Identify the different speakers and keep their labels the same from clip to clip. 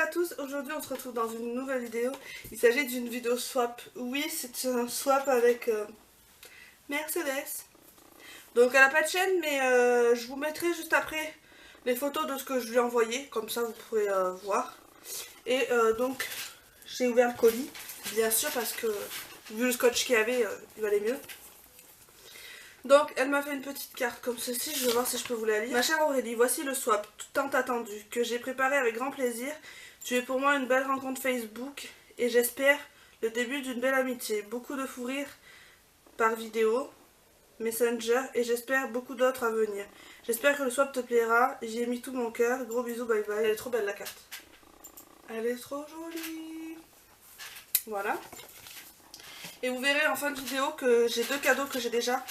Speaker 1: tous, aujourd'hui on se retrouve dans une nouvelle vidéo. Il s'agit d'une vidéo swap. Oui, c'est un swap avec Mercedes. Donc elle n'a pas de chaîne, mais je vous mettrai juste après les photos de ce que je lui ai envoyé, comme ça vous pourrez voir. Et donc j'ai ouvert le colis, bien sûr, parce que vu le scotch qu'il y avait, il valait mieux. Donc elle m'a fait une petite carte comme ceci, je vais voir si je peux vous la lire. Ma chère Aurélie, voici le swap tant attendu que j'ai préparé avec grand plaisir. Tu es pour moi une belle rencontre Facebook et j'espère le début d'une belle amitié. Beaucoup de fou rire par vidéo, Messenger et j'espère beaucoup d'autres à venir. J'espère que le swap te plaira, j'y ai mis tout mon cœur. Gros bisous, bye bye. Elle est trop belle la carte. Elle est trop jolie. Voilà. Et vous verrez en fin de vidéo que j'ai deux cadeaux que j'ai déjà.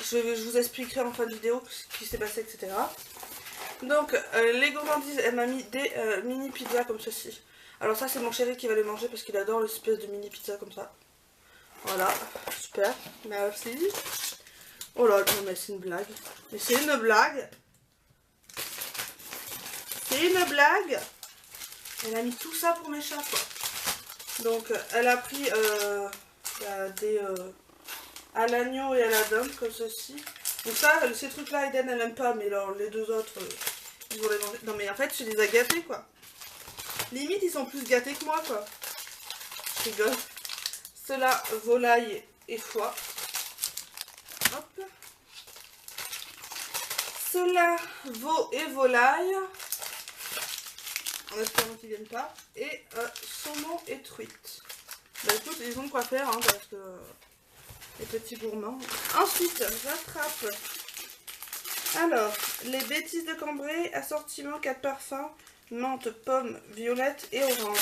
Speaker 1: Je vous expliquerai en fin de vidéo ce qui s'est passé, etc. Donc, les gourmandises, elle m'a mis des mini pizzas comme ceci. Alors ça, c'est mon chéri qui va les manger parce qu'il adore l'espèce de mini pizza comme ça. Voilà, super, merci. Oh là, non mais c'est une blague. Mais c'est une blague. C'est une blague. Elle a mis tout ça pour mes chats, quoi. Donc, elle a pris des... à l'agneau et à la dinde comme ceci. Donc ça, ces trucs-là, Eden, elle aime pas, mais alors les deux autres, ils vont les manger. Non mais en fait, je les ai gâtés, quoi. Limite, ils sont plus gâtés que moi, quoi. Je rigole. Cela, volaille et foie. Hop. Cela, veau et volaille. En espérant qu'ils viennent pas. Et saumon et truite. Bah écoute, ils ont de quoi faire, hein, parce que... les petits gourmands. Ensuite, j'attrape. Alors, les bêtises de Cambrai, assortiment 4 parfums, menthe, pomme, violette et orange.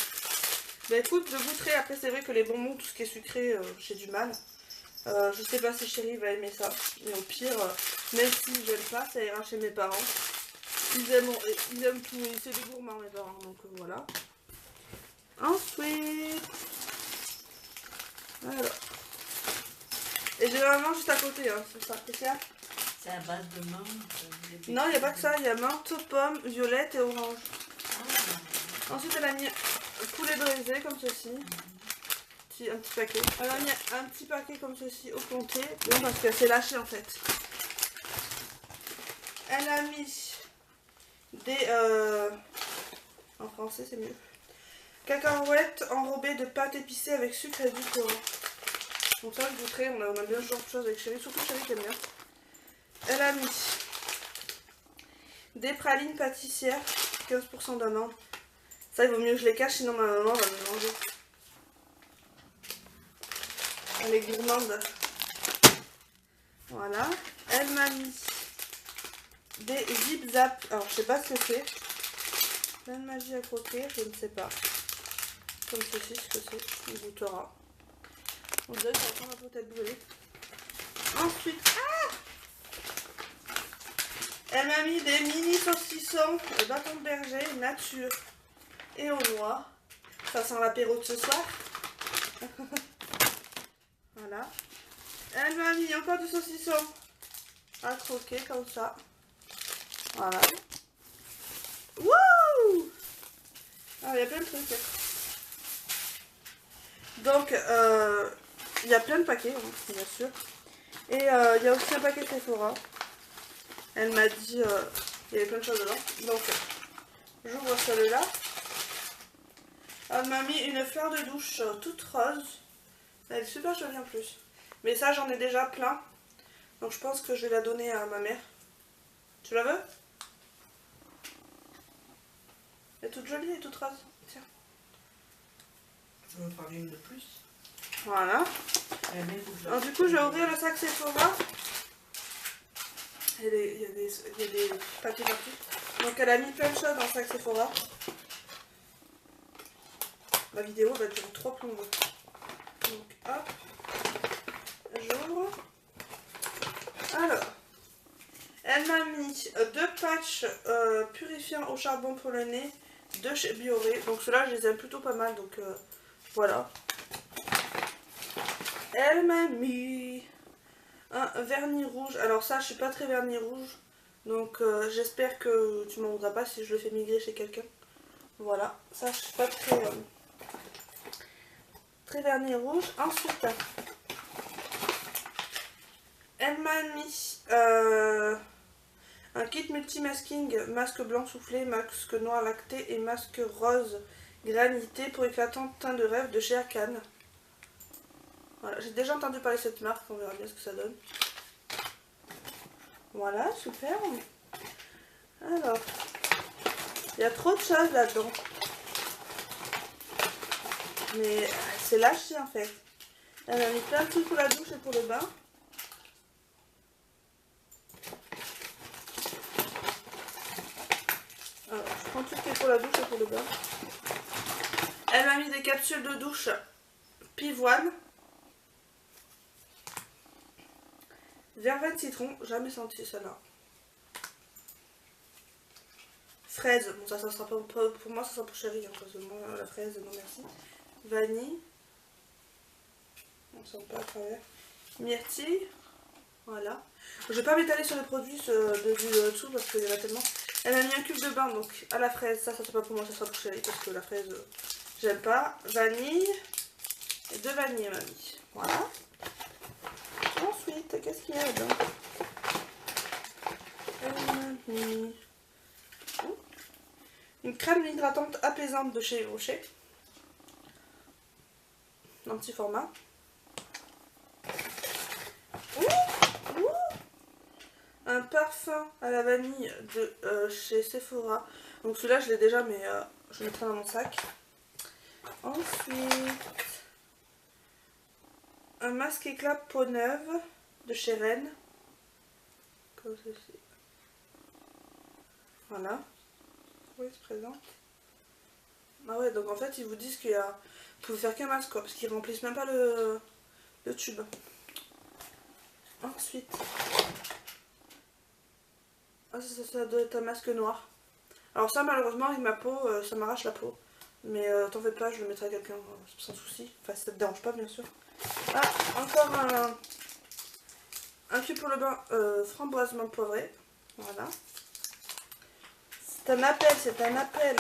Speaker 1: Bah écoute, je goûterai. Après, c'est vrai que les bonbons, tout ce qui est sucré, j'ai du mal. Je sais pas si chéri va aimer ça. Mais au pire, même s'ils n'aiment pas, ça ira chez mes parents. Ils aiment tout. C'est des gourmands, mes parents. Donc voilà. Ensuite, alors. Et j'ai vraiment juste à côté, hein, c'est ça. Qu'est-ce qu'il y a?
Speaker 2: C'est à base de menthe.
Speaker 1: Non, il n'y a pas que ça. Il y a menthe, pomme, violette et orange. Ah. Ensuite, elle a mis poulet braisé comme ceci. Un petit paquet. Elle a mis un petit paquet comme ceci au comté. Non, parce qu'elle s'est lâchée en fait. Elle a mis des... en français, c'est mieux. Cacahuètes enrobées de pâte épicée avec sucre et édulcorant. Donc ça, je goûterai, on a bien ce genre de choses avec chéri, surtout chéri qui aime bien. Elle a mis des pralines pâtissières, 15% d'amande. Ça, il vaut mieux que je les cache, sinon ma maman va me manger. Elle est gourmande. Voilà. Elle m'a mis des zip zap. Alors, je sais pas ce que c'est. Plein de magie à croquer, je ne sais pas. Comme ceci, ce que c'est, on goûtera. On dirait que ça ressemble un peu tête brûlée. Ensuite, elle m'a mis des mini saucissons de bâton de berger nature et au noix. Ça sent l'apéro de ce soir. Voilà. Elle m'a mis encore du saucisson à croquer comme ça. Voilà. Wouh! Ah, il y a plein de trucs. Donc, il y a plein de paquets, hein, bien sûr. Et il y a aussi un paquet Sephora. Elle m'a dit il y avait plein de choses dedans. Donc, j'ouvre celui-là. Elle m'a mis une fleur de douche toute rose. Elle est super jolie en plus. Mais ça, j'en ai déjà plein. Donc, je pense que je vais la donner à ma mère. Tu la veux? Elle est toute jolie et toute rose. Tiens.
Speaker 2: Tu veux me parler une de plus?
Speaker 1: Voilà. Alors, du coup, je vais ouvrir le sac Sephora. Il y a des papiers partout. Donc, elle a mis plein de choses dans le sac Sephora. La vidéo va durer 3 plombes. Donc, hop. J'ouvre. Alors. Elle m'a mis 2 patchs purifiants au charbon pour le nez de chez Bioré. Donc, ceux-là, je les aime plutôt pas mal. Donc, voilà. Elle m'a mis un vernis rouge. Alors ça, je suis pas très vernis rouge. Donc j'espère que tu m'en voudras pas si je le fais migrer chez quelqu'un. Voilà, ça je suis pas très vernis rouge. Ensuite, elle m'a mis un kit multi-masking, masque blanc soufflé, masque noir lacté et masque rose granité pour éclatant teint de rêve de chez Arcane. Voilà, j'ai déjà entendu parler de cette marque, on verra bien ce que ça donne. Voilà, super. Alors, il y a trop de choses là-dedans. Mais c'est lâché en fait. Elle a mis plein de trucs pour la douche et pour le bain. Alors, je prends tout ce qui est pour la douche et pour le bain. Elle m'a mis des capsules de douche pivoine. Verveine citron, jamais senti celle-là. Fraise, bon ça sera pas pour moi, ça sera pour chérie, hein, parce que moi la fraise, non merci. Vanille, on sent pas à travers. Myrtille, voilà. Je vais pas m'étaler sur les produits de dessous parce qu'il y en a tellement. Elle a mis un cube de bain, donc à la fraise, ça c'est pas pour moi, ça sera pour chérie, parce que la fraise, j'aime pas. Vanille, et 2 vanilles elle m'a mis, voilà. Ensuite, qu'est-ce qu'il y a là-dedans? Elle m'a mis une crème hydratante apaisante de chez Yves Rocher. Un petit format. Un parfum à la vanille de chez Sephora. Donc celui-là je l'ai déjà mais je le mettrai dans mon sac. Ensuite, un masque éclat peau neuve de chez Rennes. Comme ceci. Voilà. Oui, il se présente. Ah ouais, donc en fait ils vous disent qu'il y a... Vous pouvez faire qu'un masque quoi, parce qu'ils remplissent même pas le tube. Ensuite, ah, ça doit être un masque noir. Alors ça malheureusement avec ma peau, ça m'arrache la peau. Mais t'en fais pas, je le mettrai à quelqu'un sans souci. Enfin ça te dérange pas bien sûr. Ah, encore un tube pour le bain framboise menthe poivrée. Voilà. C'est un appel.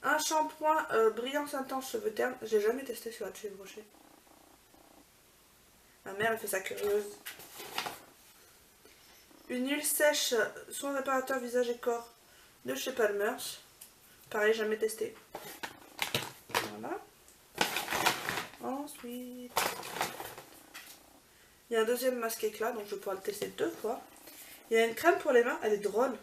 Speaker 1: Un shampoing brillance intense cheveux ternes. J'ai jamais testé celui-là de chez Yves Rocher. Ma mère elle fait ça curieuse. Une huile sèche, soin réparateur visage et corps de chez Palmer's. Pareil, jamais testé. Voilà. Ensuite, il y a un deuxième masque éclat, donc je vais pouvoir le tester 2 fois. Il y a une crème pour les mains, elle est drôle.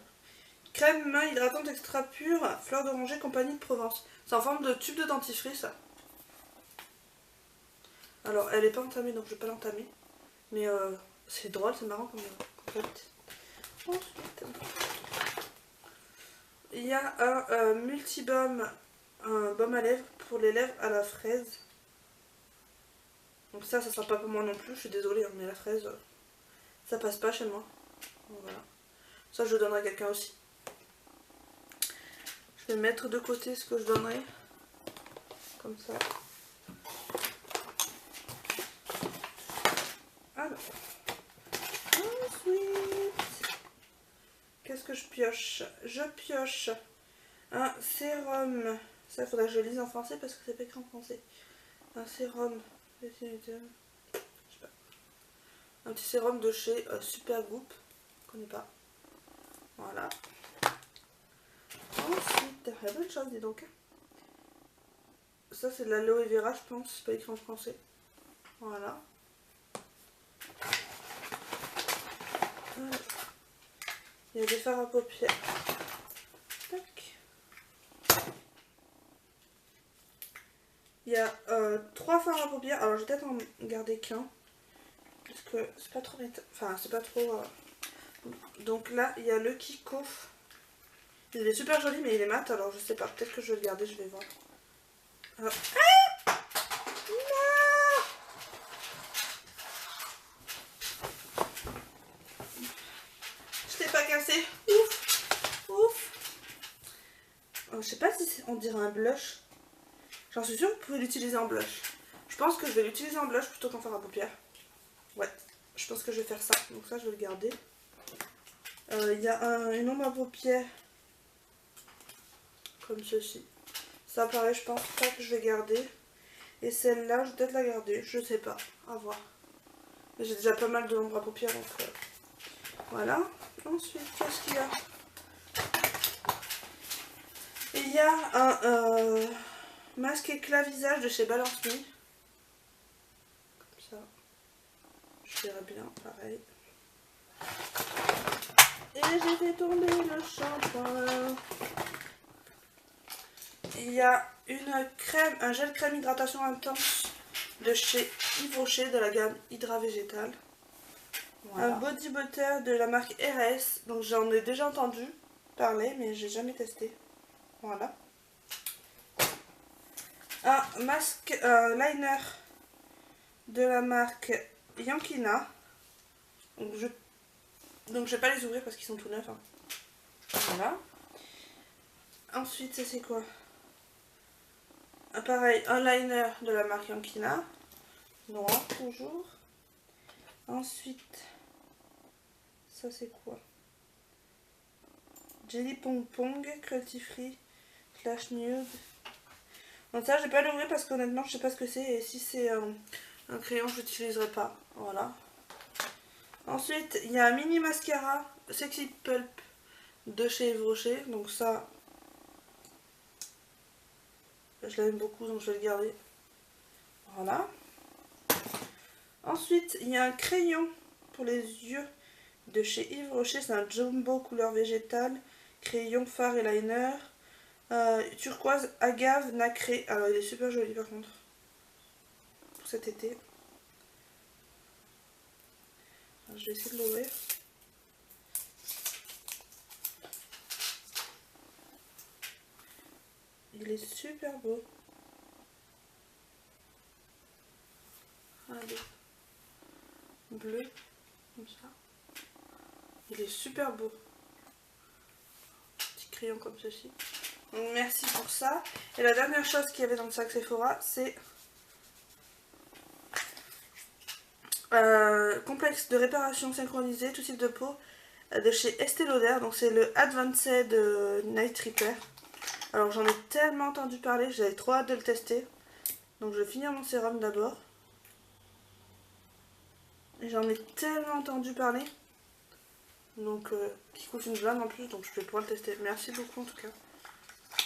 Speaker 1: Crème main hydratante extra pure, fleur d'oranger, compagnie de Provence. C'est en forme de tube de dentifrice. Alors, elle est pas entamée, donc je vais pas l'entamer. Mais c'est drôle, c'est marrant comme concept. Ensuite, il y a un multi-baume, un baume à lèvres pour les lèvres à la fraise. Donc ça sera pas pour moi non plus, je suis désolée, hein, mais la fraise, ça passe pas chez moi. Donc voilà. Ça, je le donnerai à quelqu'un aussi. Je vais mettre de côté ce que je donnerai. Comme ça. Alors. Ensuite, qu'est-ce que je pioche? Je pioche un sérum. Ça, il faudra que je lise en français parce que c'est pas écrit en français. Un sérum. Je sais pas. Un petit sérum de chez Supergoop. Je connais pas. Voilà. Ensuite, il y a plein de choses, dis donc. Ça, c'est de l'aloe vera, je pense. C'est pas écrit en français. Voilà. Il y a des fards à paupières. Tac. Il y a 3 fards à paupières. Alors, je vais peut-être en garder qu'un. Parce que c'est pas trop... Enfin, c'est pas trop... Donc là, il y a le Kiko. Il est super joli, mais il est mat. Alors, je sais pas. Peut-être que je vais le garder. Je vais voir. Alors... Ah non! Je l'ai pas cassé. Ouf. Ouf. Je sais pas si on dirait un blush. J'en suis sûre que vous pouvez l'utiliser en blush. Je pense que je vais l'utiliser en blush plutôt qu'en fard à paupières. Ouais, je pense que je vais faire ça. Donc ça, je vais le garder. Il y a une ombre à paupières comme ceci. Ça pareil, je pense pas que je vais garder. Et celle-là, je vais peut-être la garder, je sais pas, à voir. J'ai déjà pas mal de l'ombre à paupières, donc voilà. Ensuite, qu'est-ce qu'il y a? Il y a un masque éclat visage de chez Balance Me. Comme ça. Je verrai bien, pareil. Et j'ai fait tomber le shampoing. Il y a une crème, un gel crème hydratation intense de chez Yves Rocher de la gamme Hydra Végétal. Voilà. Un body butter de la marque RS. Donc j'en ai déjà entendu parler, mais j'ai jamais testé. Voilà. Un masque liner de la marque Yankina. Donc je vais pas les ouvrir parce qu'ils sont tout neufs. Hein. Voilà. Ensuite, ça c'est quoi? Pareil, un liner de la marque Yankina. Noir toujours. Ensuite, ça c'est quoi? Jelly Pong Pong, Cruelty Free, Flash Nude. Donc ça je vais pas l'ouvrir parce qu'honnêtement je sais pas ce que c'est et si c'est un crayon je l'utiliserai pas. Voilà. Ensuite il y a un mini mascara Sexy Pulp de chez Yves Rocher. Donc ça je l'aime beaucoup donc je vais le garder. Voilà. Ensuite il y a un crayon pour les yeux de chez Yves Rocher. C'est un jumbo couleur végétale. Crayon fard et liner. Turquoise agave nacré. Alors il est super joli par contre. Pour cet été. Alors, je vais essayer de l'ouvrir. Il est super beau. Allez. Bleu. Comme ça. Il est super beau. Petit crayon comme ceci. Donc merci pour ça. Et la dernière chose qu'il y avait dans le sac Sephora, c'est complexe de réparation synchronisé, tout type de peau, de chez Estée Lauder. Donc c'est le Advanced Night Repair. Alors j'en ai tellement entendu parler, j'avais trop hâte de le tester. Donc je vais finir mon sérum d'abord. Et j'en ai tellement entendu parler. Donc qui coûte une blinde en plus, donc je vais pouvoir le tester. Merci beaucoup en tout cas.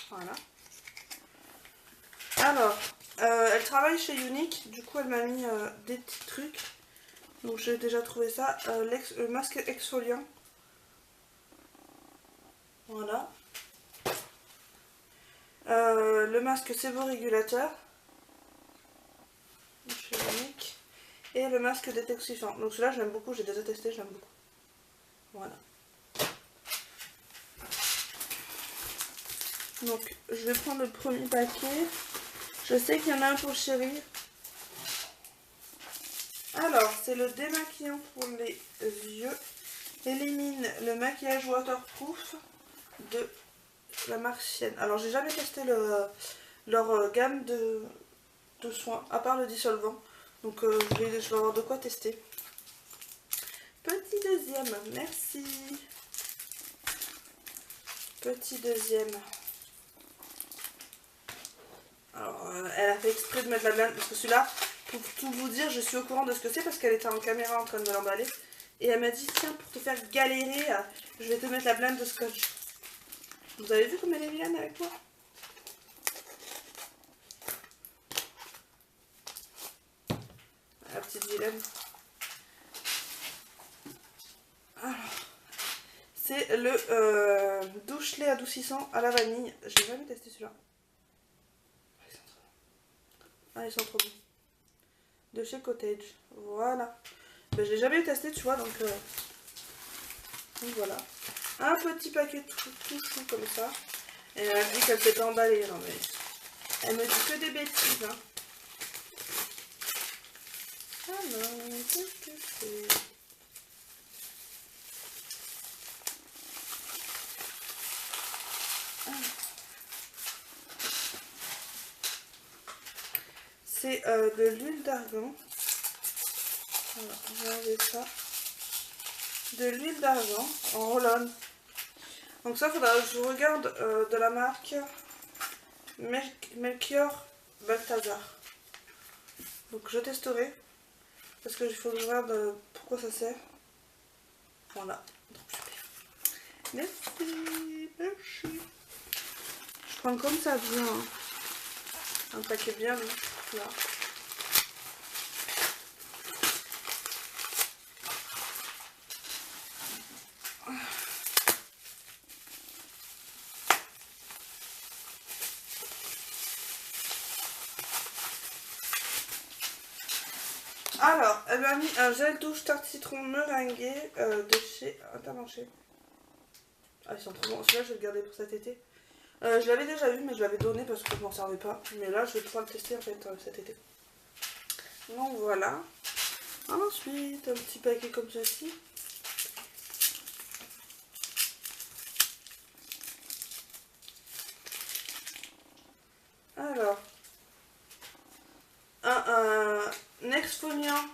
Speaker 1: Voilà. Alors, elle travaille chez Unique, du coup elle m'a mis des petits trucs. Donc j'ai déjà trouvé ça. Le masque exfoliant. Voilà. Le masque séborégulateur. Chez Unique. Et le masque détoxifiant. Donc celui-là je l'aime beaucoup, j'ai déjà testé, je l'aime beaucoup. Voilà. Donc je vais prendre le premier paquet. Je sais qu'il y en a un pour chéri. Alors c'est le démaquillant pour les vieux. Élimine le maquillage waterproof de la marque Sienne. Alors j'ai jamais testé leur gamme de soins, à part le dissolvant. Donc je vais avoir de quoi tester. Petit deuxième, merci. Petit deuxième. Alors elle a fait exprès de mettre la blinde parce que celui-là, pour tout vous dire, je suis au courant de ce que c'est parce qu'elle était en caméra en train de me l'emballer. Et elle m'a dit tiens, pour te faire galérer, je vais te mettre la blinde de scotch. Vous avez vu comme elle est vilaine avec moi? La petite vilaine. Alors, c'est le douche-lait adoucissant à la vanille. J'ai jamais testé celui-là. Ah, ils sont trop bons. De chez Cottage. Voilà. Ben, je l'ai jamais testé, tu vois, donc voilà. Un petit paquet tout chou comme ça. Et elle a dit qu'elle s'était emballée. Non, mais elle me dit que des bêtises. Hein. Alors, qu'est-ce que c'est? C'est de l'huile d'argan. Voilà, on va enlever ça. De l'huile d'argan en roll-on. Donc ça, faudra que je regarde de la marque. Melchior Balthazar. Donc je testerai. Parce qu'il faut que je regarde pourquoi ça sert. Voilà. Donc super. Merci. Merci. Je prends comme ça vient. Hein. Un paquet bien lui. Là. Alors, elle m'a mis un gel douche tarte citron meringué de chez Intermarché. Ah, ils sont trop bons. Celui-là, je vais le garder pour cet été. Je l'avais déjà eu, mais je l'avais donné parce que je m'en servais pas. Mais là, je vais pouvoir le tester en fait cet été. Donc voilà. Ensuite, un petit paquet comme ceci. Alors, un exfoliant,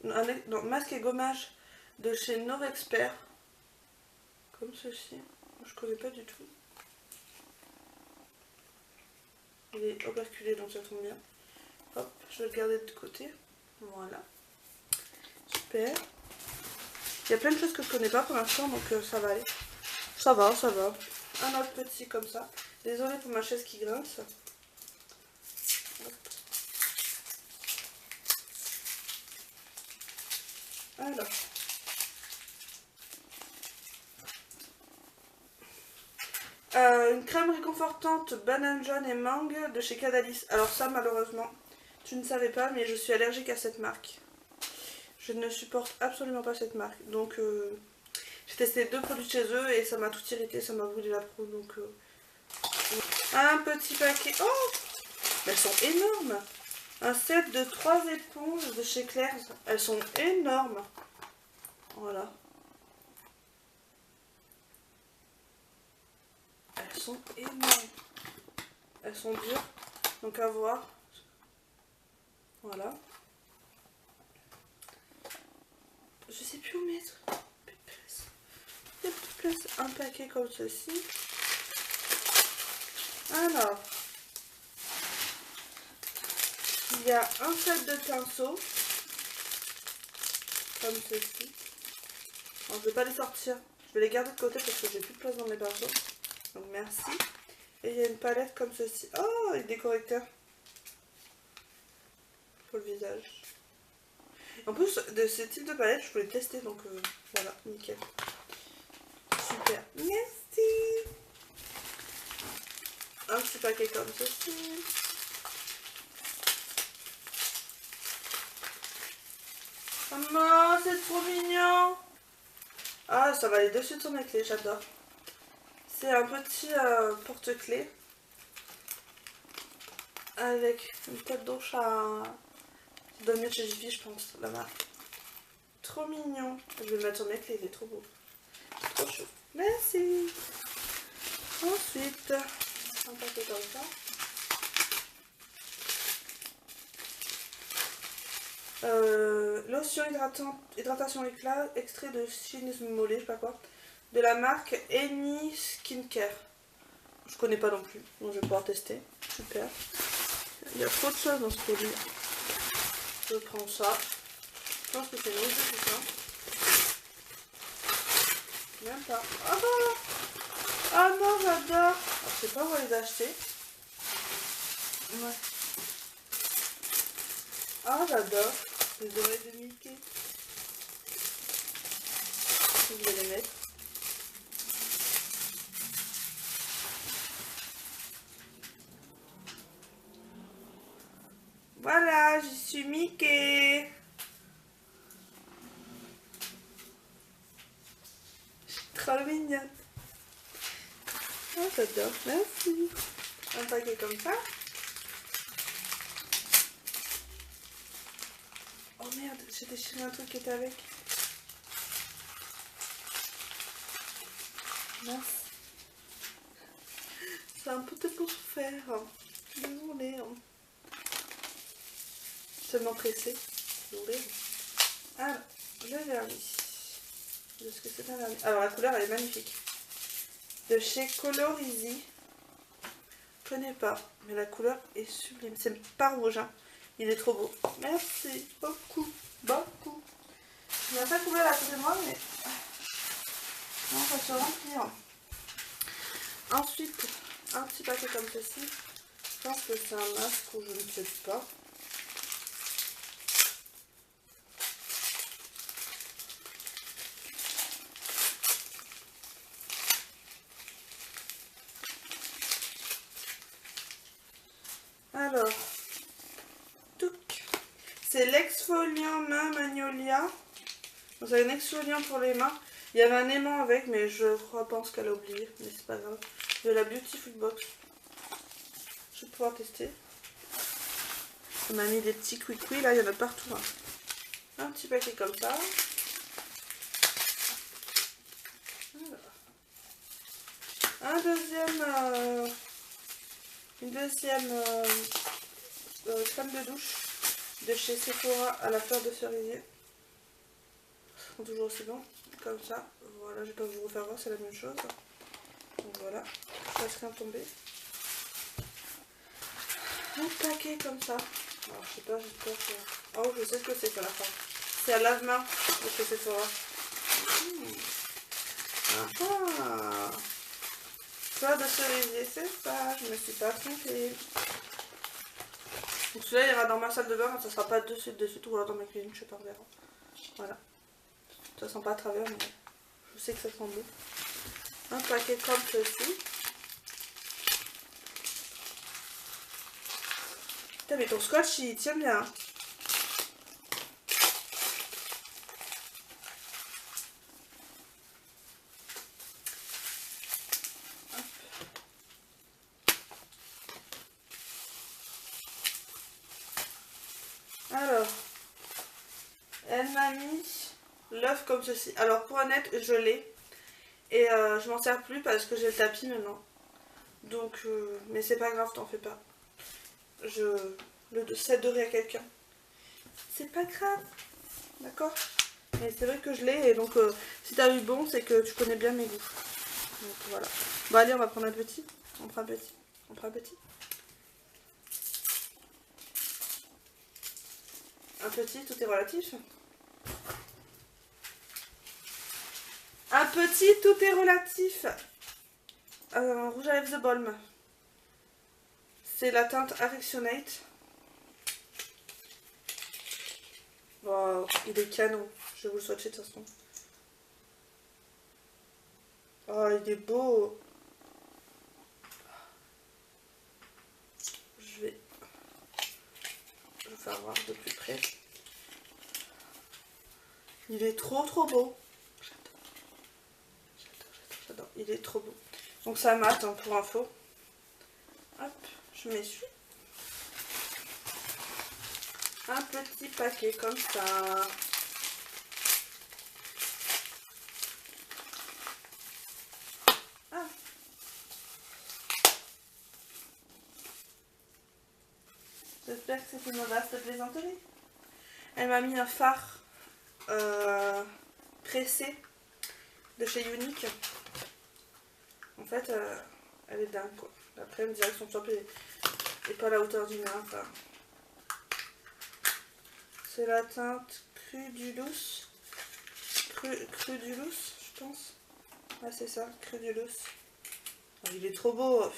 Speaker 1: non, masque et gommage de chez Novexpert. Comme ceci. Je connais pas du tout. Il est operculé donc ça tombe bien. Hop, je vais le garder de côté. Voilà. Super. Il y a plein de choses que je connais pas pour l'instant donc ça va aller. Ça va, ça va. Un autre petit comme ça. Désolée pour ma chaise qui grince. Hop. Alors. Une crème réconfortante banane jaune et mangue de chez Cadalis. Alors ça malheureusement, tu ne savais pas mais je suis allergique à cette marque. Je ne supporte absolument pas cette marque. Donc j'ai testé 2 produits de chez eux et ça m'a tout irrité, ça m'a brûlé la peau. Donc un petit paquet. Oh, mais elles sont énormes. Un set de 3 éponges de chez Claire's. Elles sont énormes. Voilà. Elles sont énormes. Elles sont dures. Donc à voir. Voilà. Je sais plus où mettre. Plus de place. Il y a plus de place. Un paquet comme ceci. Alors. Il y a un set de pinceaux. Comme ceci. Alors, je vais pas les sortir. Je vais les garder de côté parce que j'ai plus de place dans mes pinceaux. Donc merci. Et il y a une palette comme ceci. Oh, avec des correcteurs. Pour le visage. En plus de ce type de palette, je voulais tester. Donc voilà, nickel. Super. Merci. Un petit paquet comme ceci. Maman, c'est trop mignon. Ah, ça va aller de suite sur mes clés, j'adore. C'est un petit porte-clés avec une tête d'ours à... Ça doit venir chez Jiffy, je pense, la marque. Trop mignon. Je vais le mettre sur mes clés, il est trop beau. Trop chou. Merci. Ensuite, un paquet comme ça. Lotion hydratation éclat, extrait de Chine Mollet, je sais pas quoi, de la marque Eni Skincare. Je connais pas non plus, donc je vais pouvoir tester. Super. Il y a trop de choses dans ce produit. Je prends ça. Je pense que c'est une rose tout ça. Même pas. Ah non, ah non, j'adore. Je sais pas où les acheter. Ouais. Ah, j'adore. Les oreilles de Mickey. Je vais les mettre. Voilà, je suis Mickey. Je suis trop mignonne. Oh, j'adore. Merci. Un paquet comme ça. Oh merde, j'ai déchiré un truc qui était avec. Mince. C'est un peu pour souffert. Désolée. Seulement pressé. Désolée. Alors, le vernis. Est-ce que c'est un vernis? Alors la couleur elle est magnifique. De chez Colorizi. Je connais pas, mais la couleur est sublime. C'est pas rouge, hein. Il est trop beau. Merci beaucoup, beaucoup. Il n'y a pas de couleur à côté de moi, mais non, ça se remplir. Ensuite, un petit paquet comme ceci. Je pense que c'est un masque ou je ne sais pas. Alors, c'est l'exfoliant main Magnolia. C'est un exfoliant pour les mains. Il y avait un aimant avec, mais je pense qu'elle a oublié, mais c'est pas grave. De la Beautiful Box. Je vais pouvoir tester. On m'a mis des petits quick là, il y en a partout. Hein. Un petit paquet comme ça. Un deuxième, une deuxième crème de douche de chez Sephora à la fleur de cerisier. Ils sont toujours aussi bons, comme ça. Voilà, je vais pas vous refaire voir, c'est la même chose. Donc voilà, je laisse rien tomber. Un paquet comme ça. Alors, je sais pas, j'espère que... Oh, je sais ce que c'est à la fin. C'est à lave-main de chez Sephora. Ah, fleur de cerisier, c'est ça, je me suis pas trompée. Donc celui-là ira dans ma salle de bain, mais ça sera pas de suite, ou alors dans ma cuisine, je sais pas, on verra. Voilà. Ça sent pas à travers, mais je sais que ça sent bon. Un paquet comme ceci. Putain, mais ton scotch il tient bien. Alors, elle m'a mis l'œuf comme ceci. Alors pour honnête, je l'ai. Et je m'en sers plus parce que j'ai le tapis maintenant. Donc, mais c'est pas grave, t'en fais pas. Je le céderai à quelqu'un. C'est pas grave. D'accord? Mais c'est vrai que je l'ai. Et donc, si t'as eu bon, c'est que tu connais bien mes goûts. Donc voilà. Bon, allez, on va prendre un petit. On prend un petit. On prend un petit. Un petit, tout est relatif. Un petit, tout est relatif. Rouge à lèvres The Balm. C'est la teinte Affectionate. Wow, il est canon. Je vais vous le swatcher de toute façon. Oh, il est beau. Je vais vous faire voir de plus près. Il est trop beau. J'adore. Il est trop beau. Donc ça mate, hein, pour info. Hop, je m'essuie. Un petit paquet comme ça. Ah. J'espère que c'est une vaste plaisanterie. Elle m'a mis un fard pressé de chez Unique. En fait, elle est dingue quoi. Après, elle me dirait que son top est pas à la hauteur du mien. Enfin, c'est la teinte Crudulus. Crudulus, je pense. Ah, c'est ça, Crudulus. Oh, il est trop beau.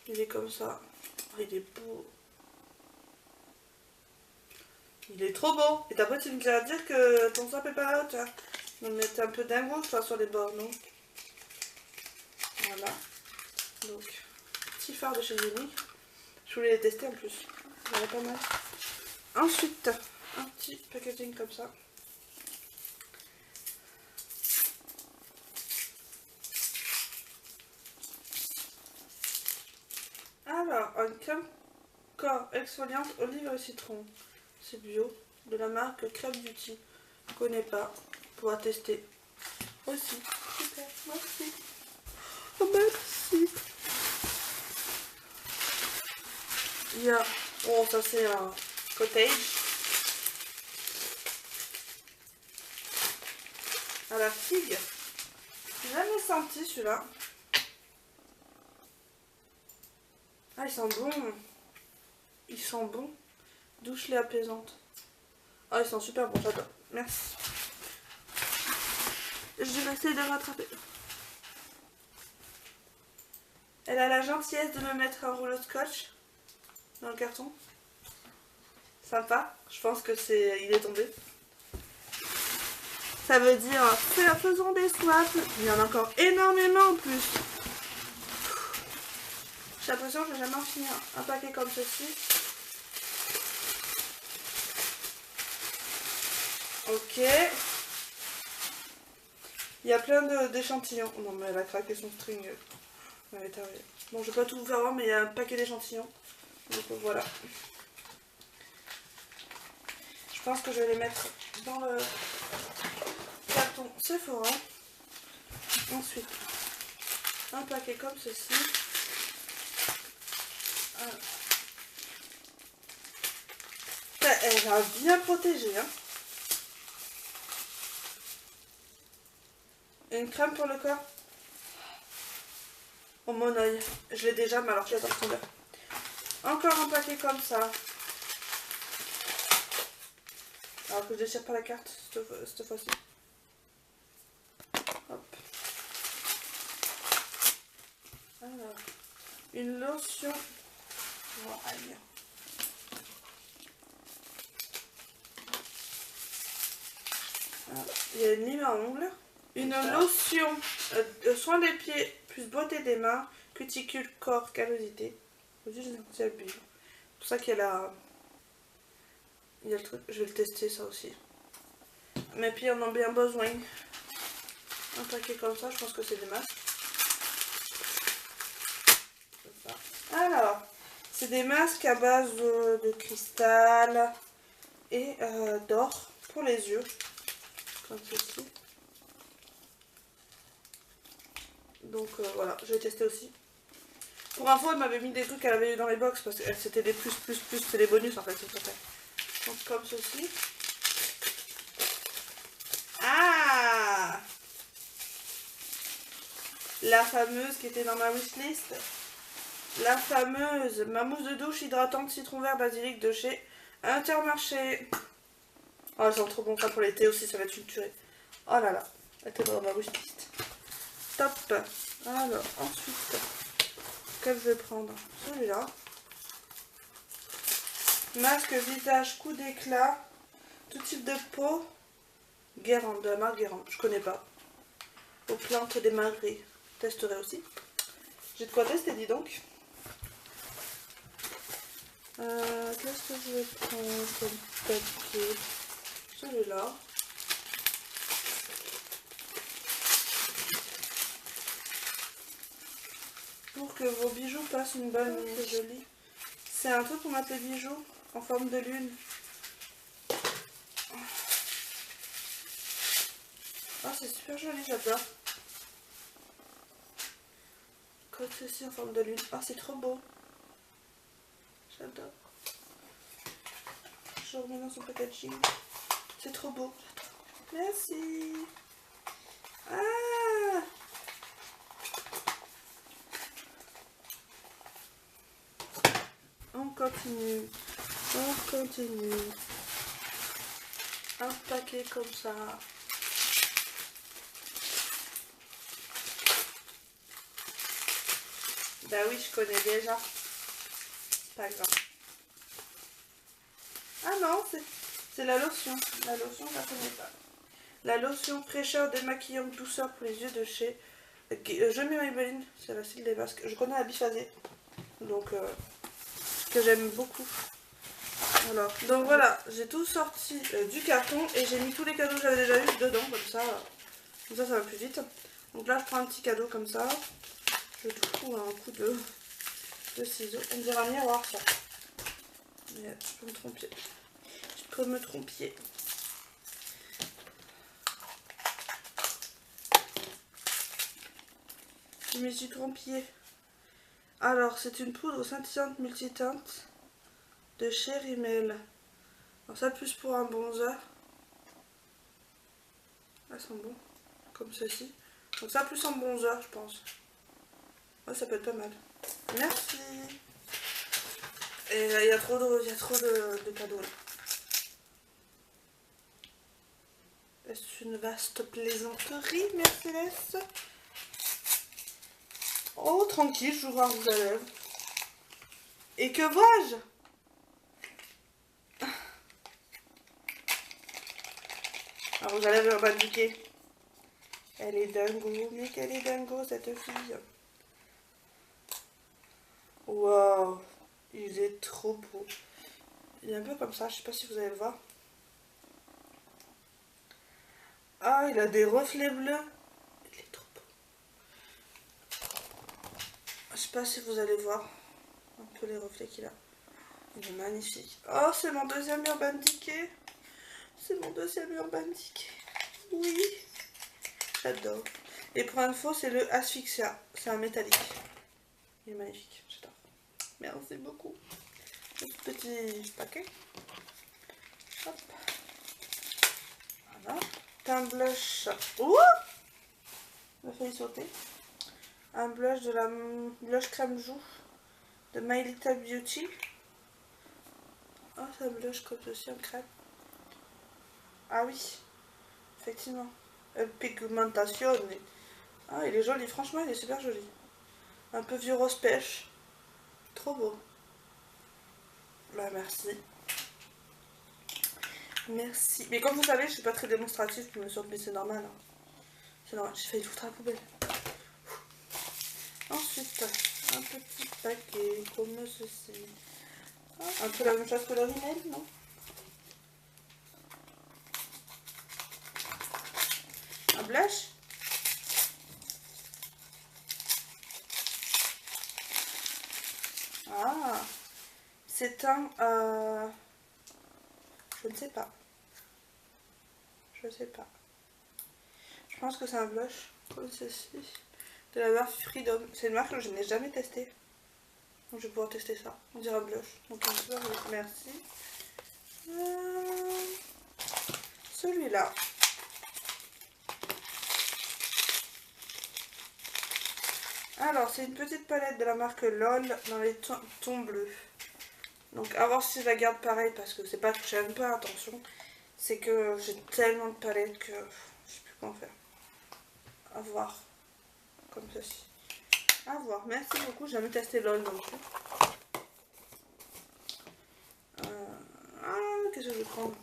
Speaker 1: Il est comme ça. Oh, il est beau. Il est trop beau. Et après, tu me diras dire que ton top est pas à la hauteur. On mettait un peu dingo, je crois, sur les bords, non? Voilà. Donc, petit fard de chez Unique. Je voulais les tester en plus. Il y en a pas mal. Ensuite, un petit packaging comme ça. Alors, une crème corps exfoliante olive et citron. C'est bio. De la marque Crème Beauty. Je connais pas. Pour tester. Aussi. Super. Merci. Oh, merci. Il y a... Oh, ça c'est un cottage. À la figue. J'ai jamais senti celui-là. Ah, ils sont bons. Ils sont bons. Douche lait apaisante. Ah, ils sont super bons, j'adore. Merci. Je vais essayer de rattraper. Elle a la gentillesse de me mettre un rouleau de scotch dans le carton. Sympa. Je pense que il est tombé. Ça veut dire faisons des swaps. Il y en a encore énormément en plus. J'ai l'impression que je vais jamais en finir un paquet comme ceci. Ok. Il y a plein d'échantillons. Non mais elle a craqué son string. Bon, je vais pas tout vous faire voir, mais il y a un paquet d'échantillons. Donc voilà. Je pense que je vais les mettre dans le carton Sephora. Ensuite, un paquet comme ceci. Elle va bien protéger. Hein. Une crème pour le corps. Oh mon oeil. Je l'ai déjà, mais alors j'adore tomber. Encore un paquet comme ça. Alors que je déchire pas la carte cette fois-ci. Hop. Alors, une lotion. Voilà. Il y a une lime à ongles. Une lotion soin des pieds plus beauté des mains, cuticule, corps, callosité. C'est pour ça qu'il y a il y a le truc. Je vais le tester ça aussi. Mes pieds en ont bien besoin. Un paquet comme ça, je pense que c'est des masques. Alors, c'est des masques à base de cristal et d'or pour les yeux. Comme ceci. Donc voilà, je vais tester aussi. Pour info, elle m'avait mis des trucs qu'elle avait eu dans les box parce que c'était des plus, c'est des bonus en fait. Donc comme ceci. Ah, la fameuse qui était dans ma wishlist. La fameuse, ma mousse de douche hydratante citron vert basilic de chez Intermarché. Oh, c'est trop bon ça pour l'été aussi, ça va être une tuerie. Oh là là, elle était dans ma wishlist. Top. Alors, ensuite, quel je vais prendre? Celui-là. Masque visage coup d'éclat. Tout type de peau. Guérande, de la marque Guérande. Je connais pas. Aux plantes des maigris. Testerai aussi. J'ai de quoi tester, dis donc. Qu'est-ce que je vais prendre comme papier? Celui-là. Pour que vos bijoux passent une bonne nuit. C'est joli. C'est un truc pour mettre les bijoux en forme de lune. Ah, c'est super joli, j'adore. Comme ceci en forme de lune. Ah, c'est trop beau. J'adore. Je remets dans son packaging. C'est trop beau. Merci. Ah, on continue. On continue. Un paquet comme ça. Bah oui, je connais déjà. Pas grave. Ah non, c'est la lotion. La lotion, je la connais pas. La lotion fraîcheur démaquillante douceur pour les yeux de chez Je mets Maybelline. C'est la style des masques. Je connais la biphasée. Donc, que j'aime beaucoup. Alors, donc voilà, j'ai tout sorti du carton et j'ai mis tous les cadeaux que j'avais déjà eu dedans. Comme ça va plus vite. Donc là, je prends un petit cadeau comme ça. Je trouve un coup de ciseaux. On dirait un miroir ça. Mais je peux me tromper. Je peux me tromper. Je me suis trompée. Alors, c'est une poudre scintillante multiteinte de chez Rimmel. Alors ça, plus pour un bronzer. Elles sont bons. Comme ceci. Donc ça, plus en bronzer, je pense. Ouais, ça peut être pas mal. Merci. Et il y a trop de cadeaux là. Est-ce une vaste plaisanterie, Mercedes? Oh, tranquille, j'ouvre un rouge à lèvres. Et que vois-je? Un rouge à lèvres et un bouquet. Elle est dingo, mais quelle est dingo cette fille. Waouh, il est trop beau. Il est un peu comme ça, je sais pas si vous allez le voir. Ah, il a des reflets bleus. Il est trop beau. Je sais pas si vous allez voir un peu les reflets qu'il a. Il est magnifique. Oh, c'est mon deuxième Urban Decay. C'est mon deuxième Urban Decay. Oui, j'adore. Et pour info, c'est le Asphyxia. C'est un métallique. Il est magnifique, j'adore. Merci beaucoup. Un petit paquet. Hop. Voilà. Un blush. Ouh, il a failli sauter. Un blush de la blush crème joue de My Little Beauty. Oh, c'est un blush comme ceci en crème. Ah oui, effectivement. Pigmentation. Ah, il est joli, franchement, il est super joli. Un peu vieux rose pêche. Trop beau. Bah, merci. Merci. Mais comme vous savez, je suis pas très démonstrative pour me sortir, mais c'est normal. Hein. C'est normal, j'ai failli foutre à la poubelle. Ensuite, un petit paquet comme ceci. Un peu la même chose que le Rimmel, non? Un blush. Ah, c'est un... je ne sais pas. Je sais pas. Je pense que c'est un blush comme ceci. De la marque Freedom. C'est une marque que je n'ai jamais testée. Donc je vais pouvoir tester ça. On dirait un blush. Donc merci. Celui-là. Alors c'est une petite palette de la marque LOL dans les tons bleus. Donc à voir si je la garde pareil parce que c'est pas que j'aime pas, attention. C'est que j'ai tellement de palettes que je sais plus quoi en faire. À voir. Comme ceci. À voir. Merci beaucoup. J'ai jamais testé LOL non plus. Qu'est-ce que je vais prendre?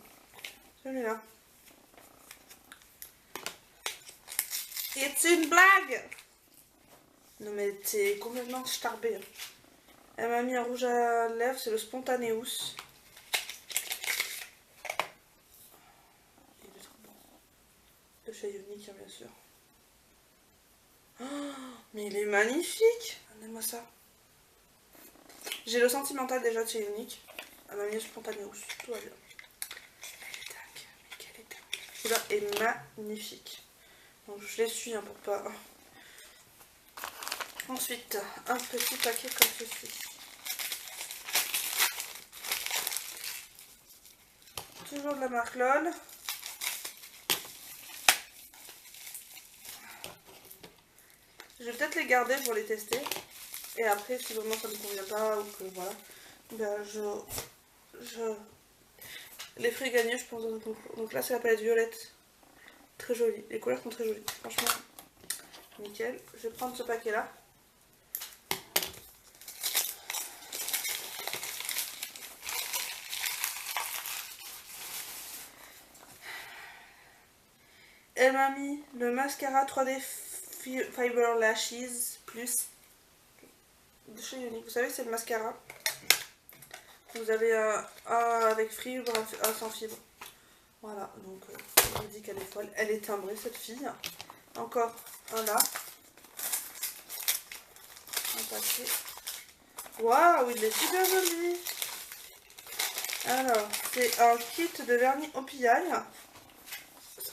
Speaker 1: Celui-là. C'est une blague! Non mais t'es complètement starbé. Elle m'a mis un rouge à lèvres, c'est le Spontaneous. Il est trop bon. De chez Unique, bien sûr. Oh, mais il est magnifique! Donnez-moi ça. J'ai le sentimental déjà de chez Unique. Elle m'a mis le Spontaneous. Tout va bien. Mais quelle est dingue. Celui-là est magnifique. Donc je l'essuie hein, pour pas... Ensuite, un petit paquet comme ceci. Toujours de la marque LOL. Je vais peut-être les garder pour les tester. Et après, si vraiment ça ne me convient pas ou que voilà, ben je les ferai gagner, je pense, dans un concours. Donc là, c'est la palette violette. Très jolie. Les couleurs sont très jolies. Franchement, nickel. Je vais prendre ce paquet-là. Elle m'a mis le mascara 3D Fiber Lashes Plus de chez Unique. Vous savez, c'est le mascara. Vous avez un avec fibre, un sans fibre. Voilà, donc je vous dis qu'elle est folle. Elle est timbrée, cette fille. Encore un là. Un paquet. Waouh, il est super joli. Alors, c'est un kit de vernis au pillaille.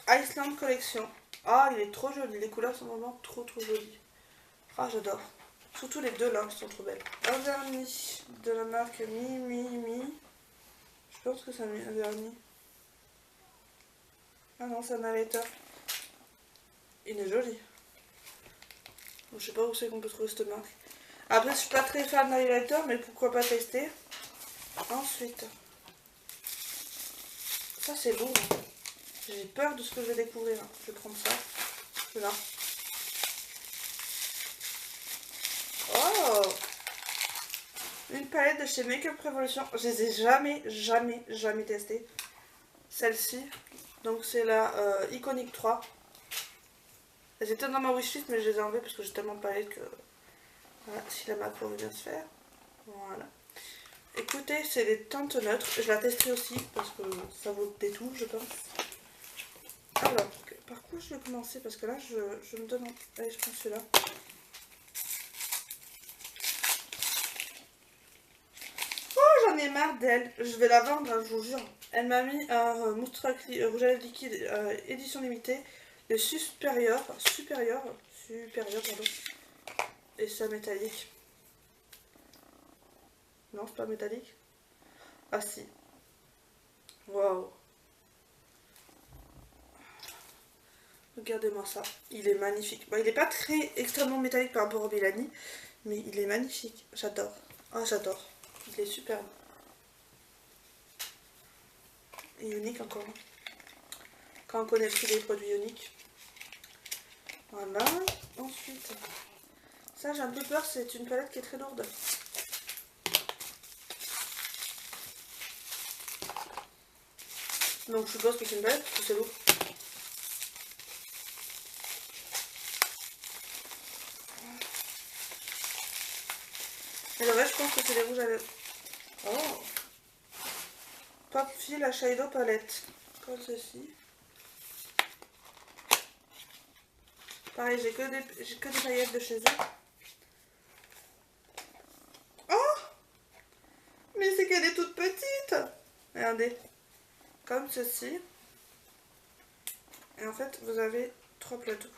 Speaker 1: Iceland Collection. Ah, il est trop joli. Les couleurs sont vraiment trop jolies. Ah, j'adore. Surtout les deux là, sont trop belles. Un vernis de la marque Mi. Je pense que c'est un vernis. Ah non, c'est un highlighter. Il est joli. Je sais pas où c'est qu'on peut trouver cette marque. Après, je suis pas très fan d'highlighter, mais pourquoi pas tester. Ensuite, ça c'est lourd. J'ai peur de ce que je vais découvrir. Je vais prendre ça. Là. Oh! Une palette de chez Make Up Revolution. Je les ai jamais testées. Celle-ci. Donc c'est la Iconic 3. Elles étaient dans ma wishlist mais je les ai enlevées parce que j'ai tellement de palettes que... Voilà, si la macro veut bien se faire. Voilà. Écoutez, c'est des teintes neutres. Je la testerai aussi parce que ça vaut des tours, je pense. Alors, par quoi je vais commencer? Parce que là, je me demande... Allez, je prends celui-là. Oh, j'en ai marre d'elle. Je vais la vendre, hein, je vous jure. Elle m'a mis un mousse rouge à lèvres liquide édition limitée. Le supérieur, pardon. Et ça métallique. Non, c'est pas métallique. Ah si. Waouh. Regardez-moi ça. Il est magnifique. Bon, il n'est pas très extrêmement métallique par rapport au Milani, mais il est magnifique. J'adore. Ah, j'adore. Il est superbe. Et unique encore. Quand on connaît le prix des produits uniques. Voilà. Ensuite, ça j'ai un peu peur, c'est une palette qui est très lourde. Donc je suppose que c'est une palette parce que c'est lourd. Et le reste, je pense que c'est des rouges à lèvres. Oh! Pop Fil à Shadow Palette. Comme ceci. Pareil, j'ai que des paillettes de chez eux. Oh! Mais c'est qu'elle est toute petite! Regardez. Comme ceci. Et en fait, vous avez 3 plateaux.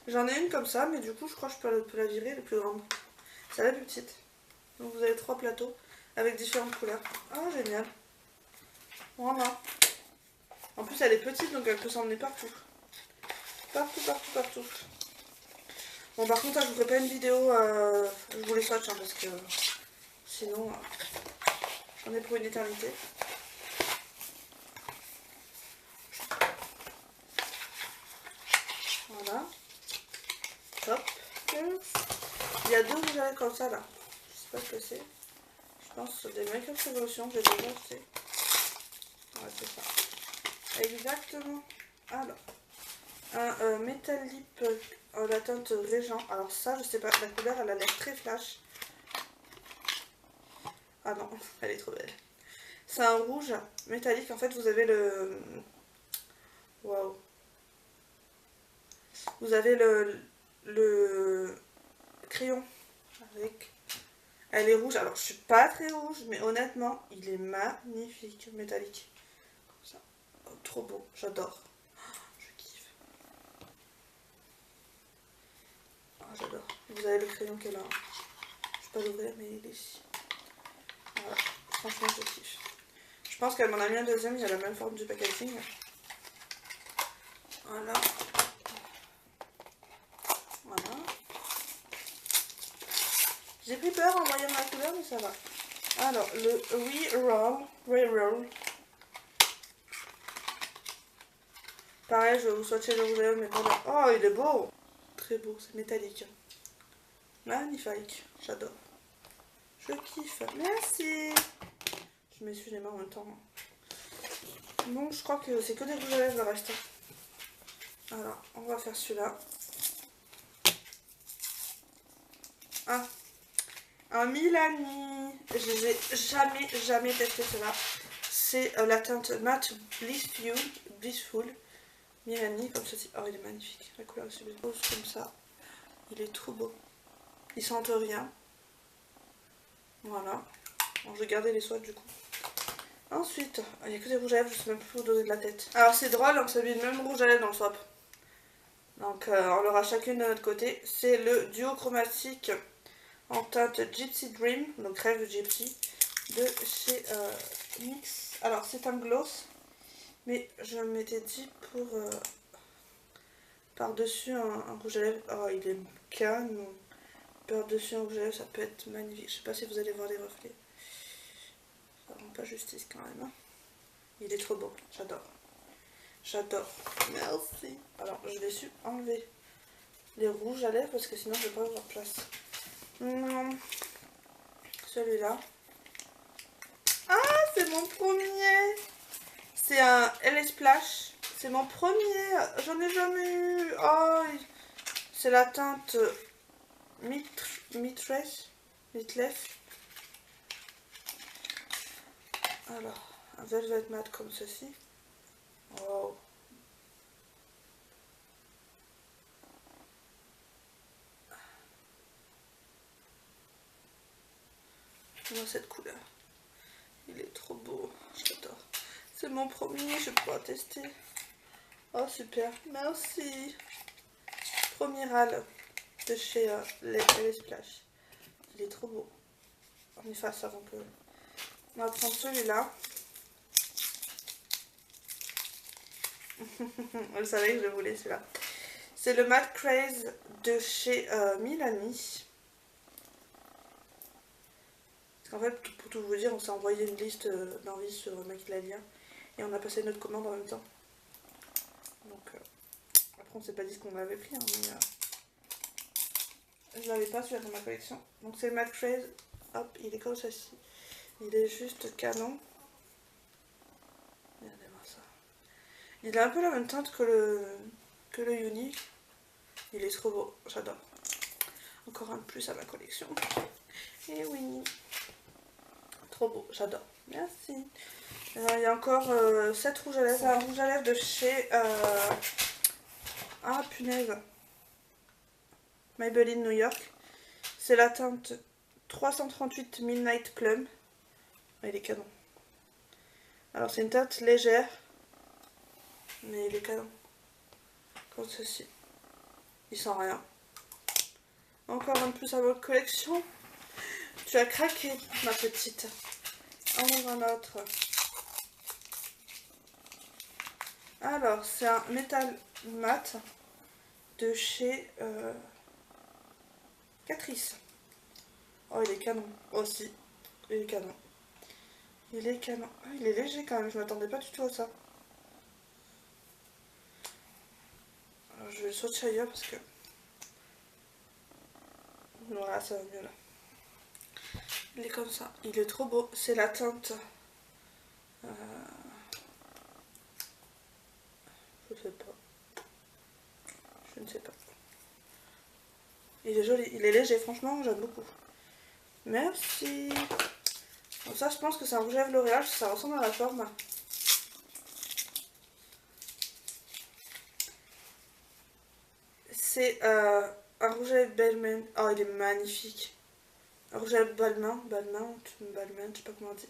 Speaker 1: J'en ai une comme ça, mais du coup, je crois que je peux la virer, elle est plus grande. C'est la plus petite. Donc vous avez 3 plateaux avec différentes couleurs. Ah, génial. Voilà. En plus, elle est petite, donc elle peut s'emmener partout. Partout. Bon, par contre, là, je vous ferai pas une vidéo, je vous les swatch, hein, parce que sinon, j'en ai pour une éternité. Voilà. Hop. Il y a 2 rouges à lèvres comme ça, là. Je sais pas ce que c'est. Je pense que c'est des Make Up Revolution, j'ai déjà acheté. Ouais, c'est ça. Exactement. Alors. Un Metal Lip la teinte Régent. Alors ça, je sais pas, la couleur elle a l'air très flash. Ah non, elle est trop belle. C'est un rouge métallique. En fait, vous avez le... Waouh. Vous avez le crayon avec... Elle est rouge. Alors, je suis pas très rouge, mais honnêtement, il est magnifique, métallique. Comme ça. Oh, trop beau, j'adore. J'adore. Vous avez le crayon qu'elle a. Je vais pas l'ouvrir, mais il est ici. Voilà. Franchement, je kiffe. Je pense qu'elle m'en a mis un deuxième. Il a la même forme du packaging. Voilà. Voilà. J'ai pris peur en voyant la couleur, mais ça va. Alors, le Reroll. Pareil, je vais vous swatcher le rouge à lèvres, mais pas là. Oh, il est beau! Très beau, c'est métallique. Magnifique, j'adore. Je kiffe. Merci. Je m'essuie les mains en même temps. Bon, je crois que c'est que des rouges à lèvres le reste. Alors, on va faire celui-là. Ah, un Milani. Je n'ai jamais testé cela. C'est la teinte matte Blissful. Milani, comme ceci. Oh, il est magnifique. La couleur est sublime. Comme ça. Il est trop beau. Il sente rien. Voilà. Bon, je vais garder les swatchs du coup. Ensuite, il n'y a que des rouges à lèvres, je sais même plus où donner de la tête. Alors c'est drôle, on s'est mis le même rouge à lèvres dans le swap. Donc on l'aura chacune de notre côté. C'est le duo chromatique en teinte Gypsy Dream, donc rêve de Gypsy, de chez NYX. Alors c'est un gloss, mais je m'étais dit pour par-dessus un rouge à lèvres. Oh, il est canon. par-dessus un rouge à lèvres, ça peut être magnifique. Je sais pas si vous allez voir les reflets. Ça rend pas justice quand même. Hein. Il est trop beau, j'adore. J'adore. Merci. Alors, je vais enlever les rouges à lèvres parce que sinon je vais pas avoir place. Celui-là. Ah, c'est mon premier. C'est un LA Splash. C'est mon premier. J'en ai jamais eu. Oh, c'est la teinte Mitlef. Alors, un velvet mat comme ceci. Wow. J'adore cette couleur. Il est trop beau. J'adore. C'est mon premier, je vais pouvoir tester. Oh super, merci. Premier râle de chez les Splash. Il est trop beau. On y fasse avant que... On va prendre celui-là. Vous savez que je voulais celui-là. C'est le Matte Craze de chez Milani. Parce qu'en fait, pour tout vous dire, on s'est envoyé une liste d'envies sur Maquillalia. Et on a passé notre commande en même temps. Donc, après on s'est pas dit ce qu'on avait pris, hein, mais je l'avais pas celui-là dans ma collection. Donc c'est le Matte Craze. Hop, il est comme ceci. Il est juste canon. Regardez-moi ça. Il a un peu la même teinte que le Unique. Il est trop beau, j'adore. Encore un de plus à ma collection. Et oui. Trop beau, j'adore. Merci. Il y a encore 7 rouges à lèvres. C'est un rouge à lèvres de chez... Ah, punaise. Maybelline New York. C'est la teinte 338 Midnight Plum. Il est canon. Alors, c'est une teinte légère. Mais il est canon. Comme ceci. Il sent rien. Encore un de plus à votre collection. Tu as craqué, ma petite. On ouvre un autre. Alors, c'est un métal mat de chez Catrice. Oh, il est canon. Aussi. Il est canon. Il est canon. Ah, il est léger quand même. Je m'attendais pas du tout à ça. Alors, je vais le swatcher ailleurs parce que... Voilà, ça va mieux là. Il est comme ça. Il est trop beau. C'est la teinte... Je sais pas. Je ne sais pas. Il est joli. Il est léger. Franchement, j'aime beaucoup. Merci. Donc ça, je pense que c'est un rouge à lèvres L'Oréal. Ça ressemble à la forme. C'est un rouge à lèvres Balmain. Oh, il est magnifique. Un rouge à lèvres Balmain, je sais pas comment on dit.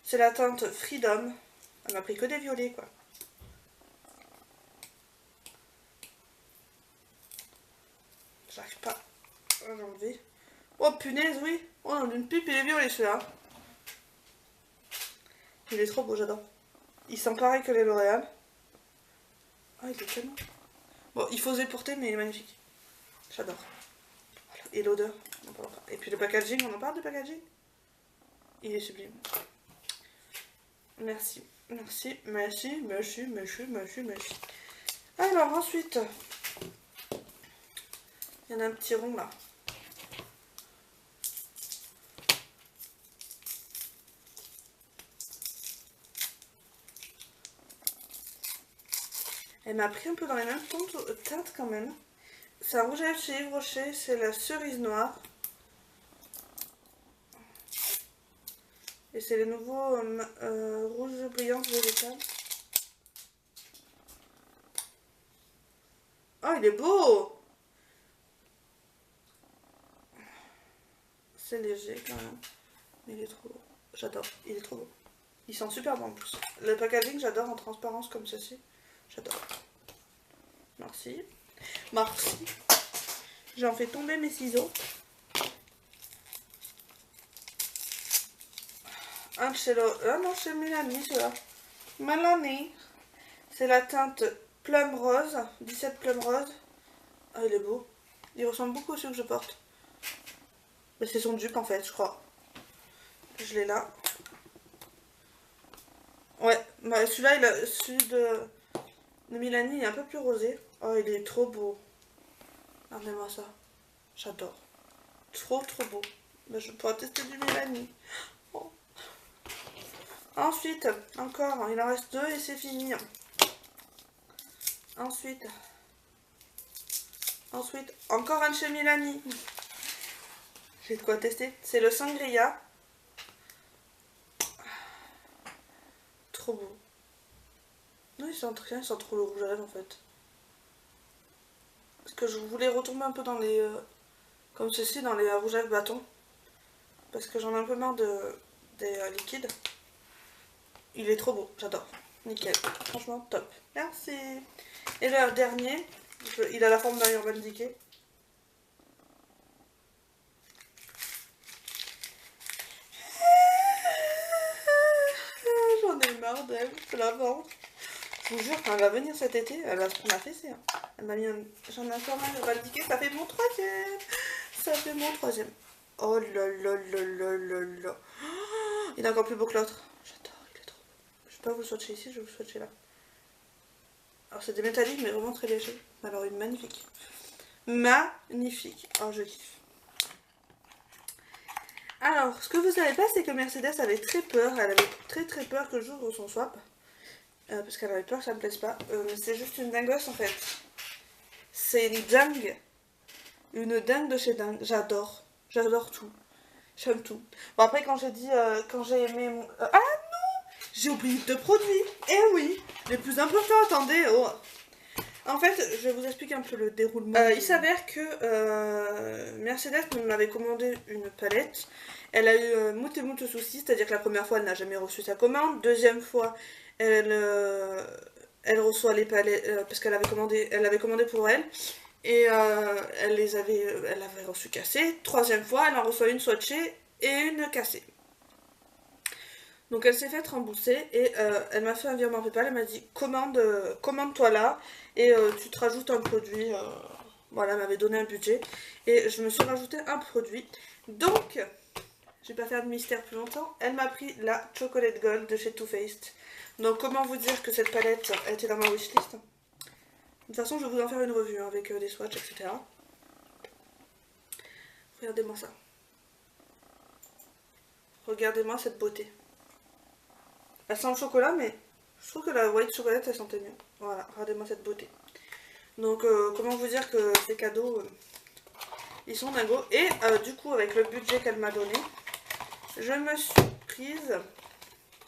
Speaker 1: C'est la teinte Freedom. Elle m'a pris que des violets, quoi. J'arrive pas à l'enlever. Oh punaise, oui. Oh, on a une pipe, il est violet celui-là. Il est trop beau, j'adore. Il sent pareil que les L'Oréal. Ah, il est canon. Bon, il faut oser porter, mais il est magnifique. J'adore. Voilà. Et l'odeur, on en parle pas. Et puis le packaging, on en parle du packaging? Il est sublime. Merci. Merci, merci, merci, merci, merci, merci. Alors ensuite, il y en a un petit rond là. Elle m'a pris un peu dans les mêmes teintes quand même. C'est un rouge à lèvres chez Yves Rocher, c'est la cerise noire. Et c'est les nouveaux rouges brillants végétales. Oh, il est beau! C'est léger quand même. Mais il est trop beau. J'adore. Il est trop beau. Il sent super bon en plus. Le packaging, j'adore en transparence comme ceci. J'adore. Merci. Merci. J'en fais tomber mes ciseaux. Un de chez ah non, chez Milani, celui-là. Milani. C'est la teinte Plum Rose. 17 Plum Rose. Ah, il est beau. Il ressemble beaucoup à celui que je porte. C'est son dupe en fait, je crois. Je l'ai là. Ouais, bah, celui-là, celui de Milani, il est un peu plus rosé. Oh, il est trop beau. Regardez-moi ça. J'adore. Trop beau. Bah, je pourrais tester du Milani. Oh. Ensuite, encore, il en reste 2 et c'est fini. Ensuite, encore un de chez Milani. J'ai de quoi tester. C'est le Sangria. Trop beau. Non, il sent rien, il sent trop le rouge à lèvres en fait. Parce que je voulais retomber un peu dans les... comme ceci, dans les rouges à lèvres bâtons. Parce que j'en ai un peu marre des liquides. Il est trop beau, j'adore. Nickel. Franchement, top. Merci. Et le dernier, il a la forme d'un Urban Decay. J'en ai marre d'elle, je la vends. Je vous jure, quand elle va venir cet été, elle va se prendre la fessée. Hein. Elle m'a mis un... J'en ai encore un Urban Decay, ça fait mon 3e. Ça fait mon 3e. Oh là là là là là là. Oh, il est encore plus beau que l'autre. J'adore, il est trop beau. Je vais pas vous le swatcher ici, je vais vous le swatcher là. Alors c'est des métalliques mais vraiment très léger. Alors il est magnifique. Magnifique. Oh je kiffe. Alors ce que vous savez pas c'est que Mercedes avait très peur. Elle avait très peur que j'ouvre son swap. Parce qu'elle avait peur que ça me plaise pas. C'est juste une dingosse en fait. C'est une dingue. Une dingue de chez dingue. J'adore. J'adore tout. J'aime tout. Bon après quand j'ai dit... quand j'ai aimé mon... ah non, j'ai oublié de produits. Eh oui. Les plus importants, attendez. Oh. En fait, je vais vous expliquer un peu le déroulement. Il s'avère que Mercedes m'avait commandé une palette. Elle a eu moult et moult soucis, c'est-à-dire que la première fois, elle n'a jamais reçu sa commande. Deuxième fois, elle reçoit les palettes parce qu'elle avait commandé pour elle. Et elle avait reçu cassées. Troisième fois, elle en reçoit une swatchée et une cassée. Donc elle s'est fait rembourser et elle m'a fait un virement PayPal, elle m'a dit commande-toi là et tu te rajoutes un produit. Voilà, elle m'avait donné un budget et je me suis rajouté un produit. Donc, je vais pas faire de mystère plus longtemps, elle m'a pris la Chocolate Gold de chez Too Faced. Donc comment vous dire que cette palette était dans ma wishlist. De toute façon, je vais vous en faire une revue hein, avec des swatchs, etc. Regardez-moi ça. Regardez-moi cette beauté. Elle sent le chocolat, mais je trouve que la white chocolate, elle sentait mieux. Voilà, regardez-moi cette beauté. Donc, comment vous dire que ces cadeaux, ils sont dingos. Et du coup, avec le budget qu'elle m'a donné, je me suis prise...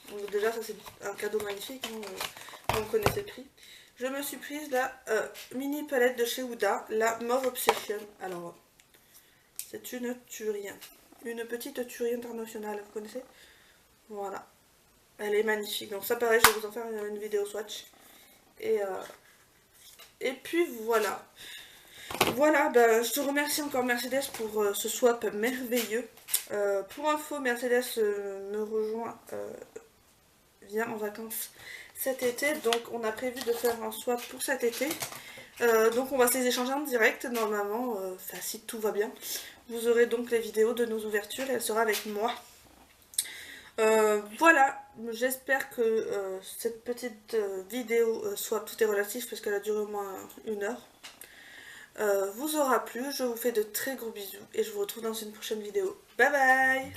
Speaker 1: Donc déjà, ça c'est un cadeau magnifique, hein, on connaît ses prix. Je me suis prise la mini palette de chez Huda, la Mauve Obsession. Alors, c'est une tuerie. Une petite tuerie internationale, vous connaissez? Voilà. Elle est magnifique. Donc ça pareil, je vais vous en faire une vidéo swatch. Et puis voilà. Voilà, ben, je te remercie encore Mercedes pour ce swap merveilleux. Pour info, Mercedes me rejoint, vient en vacances cet été. Donc on a prévu de faire un swap pour cet été. Donc on va se les échanger en direct normalement, enfin si tout va bien. Vous aurez donc les vidéos de nos ouvertures et elle sera avec moi. Voilà, j'espère que cette petite vidéo soit tout est relatif parce qu'elle a duré au moins 1 heure. Vous aura plu, je vous fais de très gros bisous et je vous retrouve dans une prochaine vidéo. Bye bye!